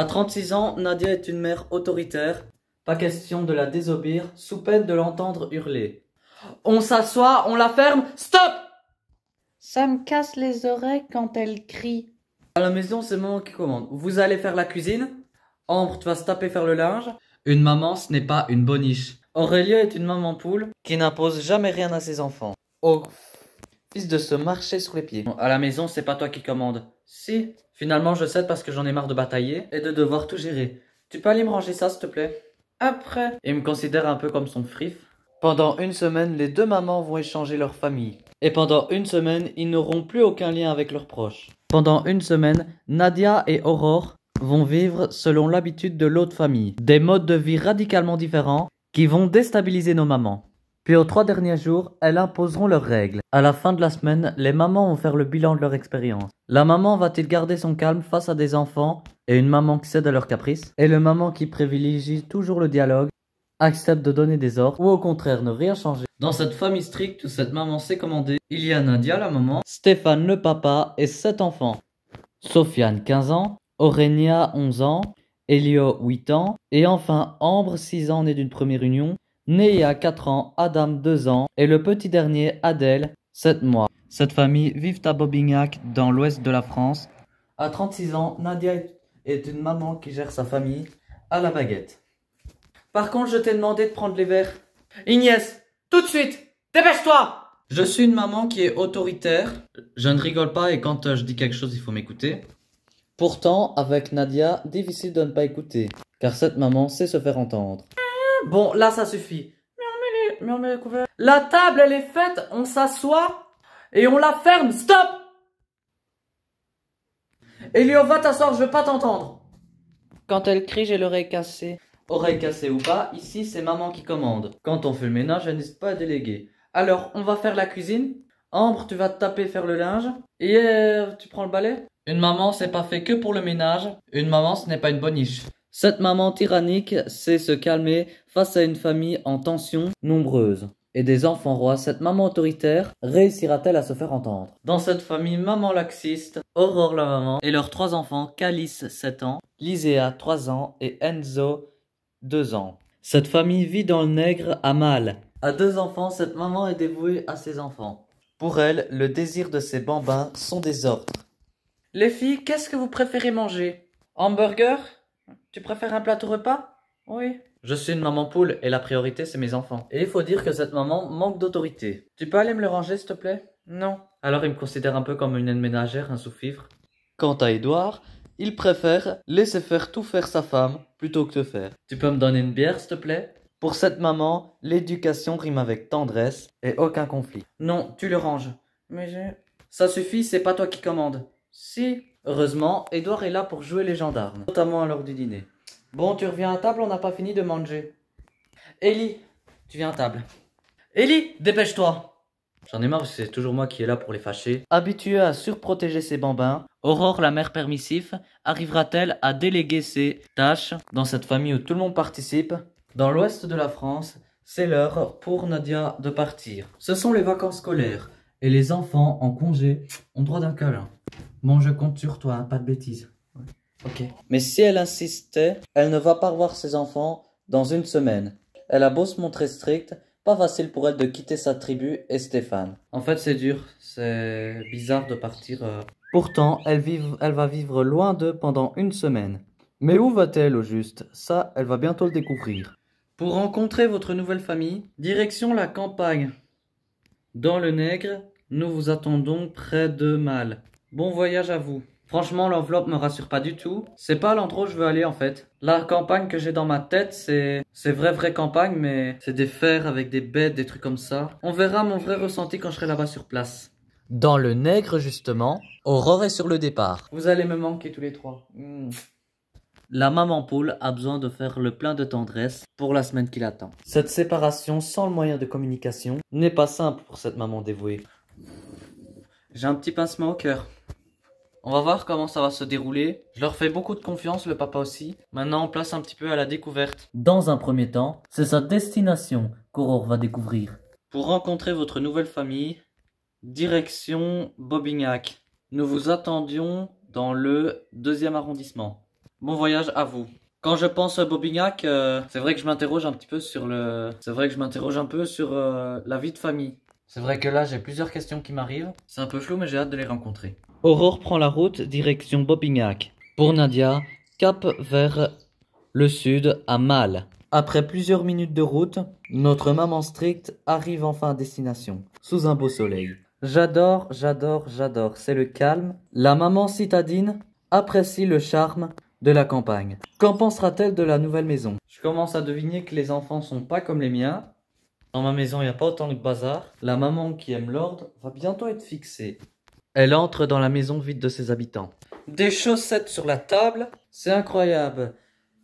À 36 ans, Nadia est une mère autoritaire. Pas question de la désobéir, sous peine de l'entendre hurler. On s'assoit, on la ferme, stop! Ça me casse les oreilles quand elle crie. À la maison, c'est maman qui commande. Vous allez faire la cuisine. Ambre, tu vas se taper faire le linge. Une maman, ce n'est pas une boniche. Aurélia est une maman poule qui n'impose jamais rien à ses enfants. Oh, fils de se marcher sur les pieds. À la maison, c'est pas toi qui commandes. Si. Finalement, je cède parce que j'en ai marre de batailler et de devoir tout gérer. Tu peux aller me ranger ça, s'il te plaît? Après. Il me considère un peu comme son frif. Pendant une semaine, les deux mamans vont échanger leur famille. Et pendant une semaine, ils n'auront plus aucun lien avec leurs proches. Pendant une semaine, Nadia et Aurore vont vivre selon l'habitude de l'autre famille. Des modes de vie radicalement différents qui vont déstabiliser nos mamans. Puis aux 3 derniers jours, elles imposeront leurs règles. À la fin de la semaine, les mamans vont faire le bilan de leur expérience. La maman va-t-il garder son calme face à des enfants et une maman qui cède à leurs caprices? Et le maman qui privilégie toujours le dialogue, accepte de donner des ordres ou au contraire ne rien changer? Dans cette famille stricte où cette maman sait commander, il y a Nadia la maman, Stéphane le papa et 7 enfants. Sofiane 15 ans, Aurenia 11 ans, Elio 8 ans et enfin Ambre 6 ans née d'une première union, né à 4 ans, Adam 2 ans et le petit dernier Adèle 7 mois. Cette famille vit à Bobignac dans l'ouest de la France. À 36 ans, Nadia est une maman qui gère sa famille à la baguette. Par contre, je t'ai demandé de prendre les verres. Ignès, tout de suite, dépêche-toi! Je suis une maman qui est autoritaire. Je ne rigole pas et quand je dis quelque chose, il faut m'écouter. Pourtant, avec Nadia, difficile de ne pas écouter, car cette maman sait se faire entendre. Bon, là, ça suffit. La table, elle est faite, on s'assoit et on la ferme. Stop! Elio, va t'asseoir, je veux pas t'entendre. Quand elle crie, j'ai l'oreille cassée. Oreille cassée ou pas, ici, c'est maman qui commande. Quand on fait le ménage, elle n'hésite pas à déléguer. Alors, on va faire la cuisine. Ambre, tu vas te taper faire le linge. Et tu prends le balai. Une maman, c'est pas fait que pour le ménage. Une maman, ce n'est pas une boniche. Cette maman tyrannique sait se calmer face à une famille en tension nombreuse. Et des enfants rois, cette maman autoritaire réussira-t-elle à se faire entendre? Dans cette famille maman laxiste, Aurore la maman et leurs 3 enfants, Calice 7 ans, Lyséa 3 ans et Enzo 2 ans. Cette famille vit dans le nègre à mal. À 2 enfants, cette maman est dévouée à ses enfants. Pour elle, le désir de ses bambins sont des ordres. Les filles, qu'est-ce que vous préférez manger? Hamburger? Tu préfères un plateau repas? Oui. Je suis une maman poule et la priorité c'est mes enfants. Et il faut dire que cette maman manque d'autorité. Tu peux aller me le ranger s'il te plaît? Non. Alors il me considère un peu comme une aide ménagère, un sous-fifre. Quant à Edouard, il préfère laisser faire sa femme plutôt que te faire. Tu peux me donner une bière s'il te plaît? Pour cette maman, l'éducation rime avec tendresse et aucun conflit. Non, tu le ranges. Mais j'ai... Ça suffit, c'est pas toi qui commandes. Si. Heureusement, Edouard est là pour jouer les gendarmes, notamment à l'heure du dîner. Bon, tu reviens à table, on n'a pas fini de manger. Ellie, tu viens à table. Ellie, dépêche-toi. J'en ai marre, c'est toujours moi qui est là pour les fâcher. Habituée à surprotéger ses bambins, Aurore, la mère permissif, arrivera-t-elle à déléguer ses tâches dans cette famille où tout le monde participe? Dans l'ouest de la France, c'est l'heure pour Nadia de partir. Ce sont les vacances scolaires et les enfants en congé ont droit d'un câlin. Bon, je compte sur toi, hein, pas de bêtises. Ok. Mais si elle insistait, elle ne va pas revoir ses enfants dans une semaine. Elle a beau se montrer stricte, pas facile pour elle de quitter sa tribu et Stéphane. En fait, c'est dur. C'est bizarre de partir. Pourtant, elle va vivre loin d'eux pendant une semaine. Mais où va-t-elle au juste? Ça, elle va bientôt le découvrir. Pour rencontrer votre nouvelle famille, direction la campagne. Dans le Nègre, nous vous attendons près de Mal. Bon voyage à vous. Franchement, l'enveloppe me rassure pas du tout. C'est pas l'endroit où je veux aller en fait. La campagne que j'ai dans ma tête, c'est vraie campagne, mais c'est des fers avec des bêtes, des trucs comme ça. On verra mon vrai ressenti quand je serai là-bas sur place. Dans le Nègre justement, Aurore est sur le départ. Vous allez me manquer tous les 3. La maman poule a besoin de faire le plein de tendresse pour la semaine qui l'attend. Cette séparation sans le moyen de communication n'est pas simple pour cette maman dévouée. J'ai un petit pincement au cœur. On va voir comment ça va se dérouler. Je leur fais beaucoup de confiance, le papa aussi. Maintenant, on place un petit peu à la découverte. Dans un premier temps, c'est sa destination qu'Aurore va découvrir. Pour rencontrer votre nouvelle famille, direction Bobignac. Nous vous attendions dans le 2e arrondissement. Bon voyage à vous. Quand je pense à Bobignac, c'est vrai que je m'interroge un petit peu sur la vie de famille. C'est vrai que là, j'ai plusieurs questions qui m'arrivent. C'est un peu flou, mais j'ai hâte de les rencontrer. Aurore prend la route direction Bobignac. Pour Nadia, cap vers le sud à Mal. Après plusieurs minutes de route, notre maman stricte arrive enfin à destination, sous un beau soleil. J'adore, c'est le calme. La maman citadine apprécie le charme de la campagne. Qu'en pensera-t-elle de la nouvelle maison? Je commence à deviner que les enfants sont pas comme les miens. Dans ma maison, il n'y a pas autant de bazar. La maman qui aime l'ordre va bientôt être fixée. Elle entre dans la maison vide de ses habitants. Des chaussettes sur la table, c'est incroyable.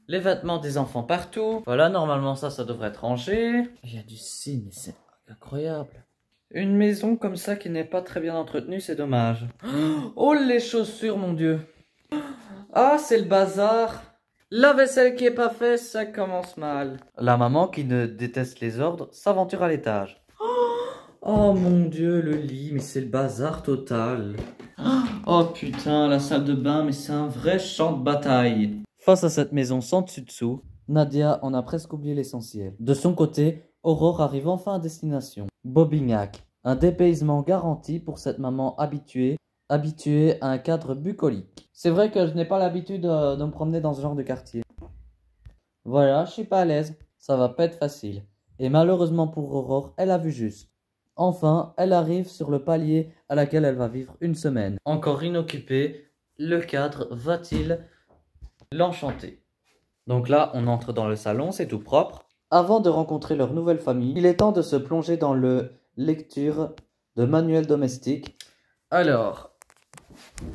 Les vêtements des enfants partout. Voilà, normalement ça devrait être rangé. Il y a du signe, mais c'est incroyable. Une maison comme ça qui n'est pas très bien entretenue, c'est dommage. Oh, les chaussures, mon Dieu. Ah, c'est le bazar. La vaisselle qui est pas faite, ça commence mal. La maman qui ne déteste les ordres s'aventure à l'étage. Oh mon Dieu, le lit, mais c'est le bazar total. Oh putain, la salle de bain, mais c'est un vrai champ de bataille. Face à cette maison sans dessus-dessous, Nadia en a presque oublié l'essentiel. De son côté, Aurore arrive enfin à destination. Bobignac, un dépaysement garanti pour cette maman habituée à un cadre bucolique. C'est vrai que je n'ai pas l'habitude de me promener dans ce genre de quartier. Voilà, je suis pas à l'aise. Ça va pas être facile. Et malheureusement pour Aurore, elle a vu juste. Enfin, elle arrive sur le palier à laquelle elle va vivre une semaine. Encore inoccupée, le cadre va-t-il l'enchanter? Donc là, on entre dans le salon, c'est tout propre. Avant de rencontrer leur nouvelle famille, il est temps de se plonger dans le lecture de manuel domestique. Alors,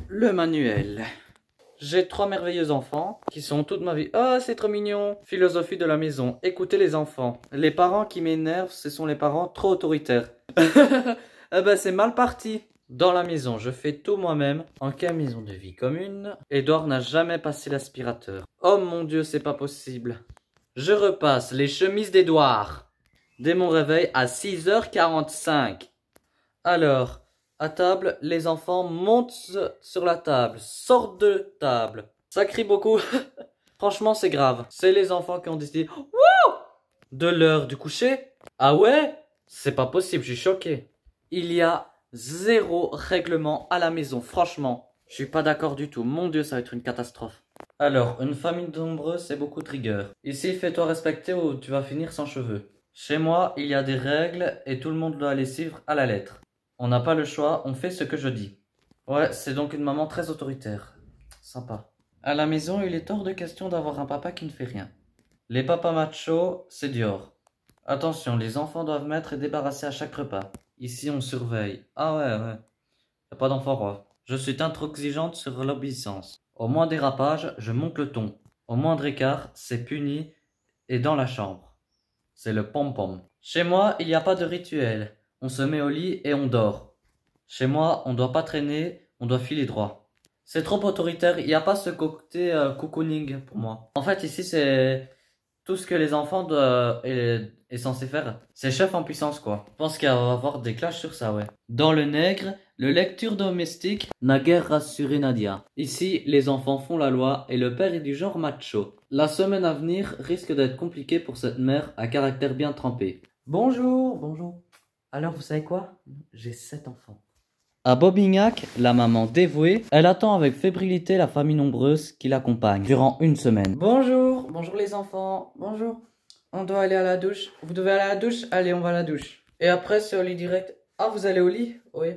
le manuel. J'ai 3 merveilleux enfants qui sont toute ma vie. Oh, c'est trop mignon. Philosophie de la maison. Écoutez les enfants. Les parents qui m'énervent, ce sont les parents trop autoritaires. Eh ben, c'est mal parti. Dans la maison, je fais tout moi-même. En cas maison de vie commune, Edouard n'a jamais passé l'aspirateur. Oh mon Dieu, c'est pas possible. Je repasse les chemises d'Edouard. Dès mon réveil à 6h45. Alors, à table, les enfants montent sur la table, sortent de table. Ça crie beaucoup. Franchement, c'est grave. C'est les enfants qui ont décidé de l'heure du coucher. Ah ouais? C'est pas possible, je suis choqué. Il y a 0 règlement à la maison, franchement. Je suis pas d'accord du tout. Mon Dieu, ça va être une catastrophe. Alors, une famille nombreuse, c'est beaucoup de rigueur. Ici, fais-toi respecter ou tu vas finir sans cheveux. Chez moi, il y a des règles et tout le monde doit les suivre à la lettre. On n'a pas le choix, on fait ce que je dis. Ouais, c'est donc une maman très autoritaire. Sympa. À la maison, il est hors de question d'avoir un papa qui ne fait rien. Les papas machos, c'est Dior. Attention, les enfants doivent mettre et débarrasser à chaque repas. Ici, on surveille. Ah ouais. Y'a pas d'enfant roi. Je suis intransigeante sur l'obéissance. Au moins dérapage, je monte le ton. Au moindre écart, c'est puni et dans la chambre. C'est le pom-pom. Chez moi, il n'y a pas de rituel. On se met au lit et on dort. Chez moi, on doit pas traîner, on doit filer droit. C'est trop autoritaire, il n'y a pas ce côté cocooning pour moi. En fait, ici, c'est tout ce que les enfants est censé faire. C'est chef en puissance, quoi. Je pense qu'il va y avoir des clashs sur ça, ouais. Dans le nègre, le lecture domestique n'a guère rassuré Nadia. Ici, les enfants font la loi et le père est du genre macho. La semaine à venir risque d'être compliquée pour cette mère à caractère bien trempé. Bonjour. Alors, vous savez quoi? J'ai 7 enfants. À Bobignac, la maman dévouée, elle attend avec fébrilité la famille nombreuse qui l'accompagne durant une semaine. Bonjour les enfants, bonjour. On doit aller à la douche. Vous devez aller à la douche? Allez, on va à la douche. Et après, c'est au lit direct. Ah, vous allez au lit? Oui.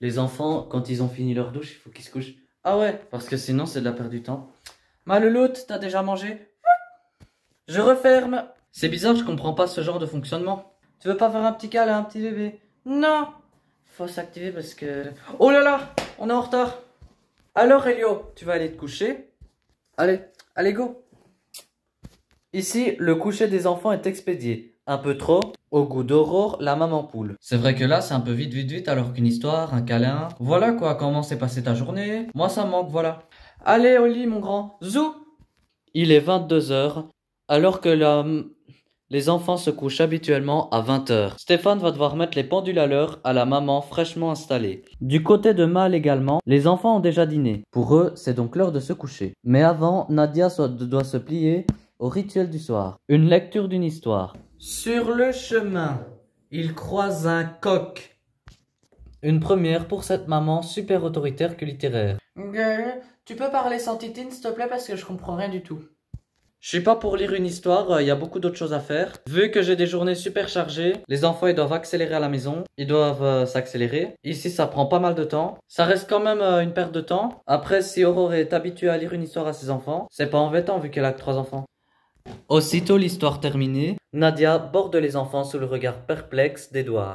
Les enfants, quand ils ont fini leur douche, il faut qu'ils se couchent. Ah ouais, parce que sinon, c'est de la perte du temps. Ma louloute, t'as déjà mangé? Je referme. C'est bizarre, je comprends pas ce genre de fonctionnement. Tu veux pas faire un petit câlin à un petit bébé? Non. Faut s'activer parce que... Oh là là, on est en retard. Alors Elio, tu vas aller te coucher? Allez go. Ici, le coucher des enfants est expédié. Un peu trop, au goût d'Aurore, la maman poule. C'est vrai que là, c'est un peu vite, alors qu'une histoire, un câlin... Voilà quoi, comment s'est passée ta journée? Moi, ça me manque, voilà. Allez au lit, mon grand. Zou. Il est 22h, alors que Les enfants se couchent habituellement à 20 heures. Stéphane va devoir mettre les pendules à l'heure à la maman fraîchement installée. Du côté de Mal également, les enfants ont déjà dîné. Pour eux, c'est donc l'heure de se coucher. Mais avant, Nadia doit se plier au rituel du soir. Une lecture d'une histoire. Sur le chemin, il croise un coq. Une première pour cette maman super autoritaire que littéraire. Tu peux parler sans titine, s'il te plaît, parce que je comprends rien du tout. Je suis pas pour lire une histoire, il y a beaucoup d'autres choses à faire. Vu que j'ai des journées super chargées, les enfants ils doivent accélérer à la maison, ils doivent s'accélérer. Ici ça prend pas mal de temps. Ça reste quand même une perte de temps. Après si Aurore est habituée à lire une histoire à ses enfants, c'est pas embêtant vu qu'elle a que 3 enfants. Aussitôt l'histoire terminée, Nadia borde les enfants sous le regard perplexe d'Edouard.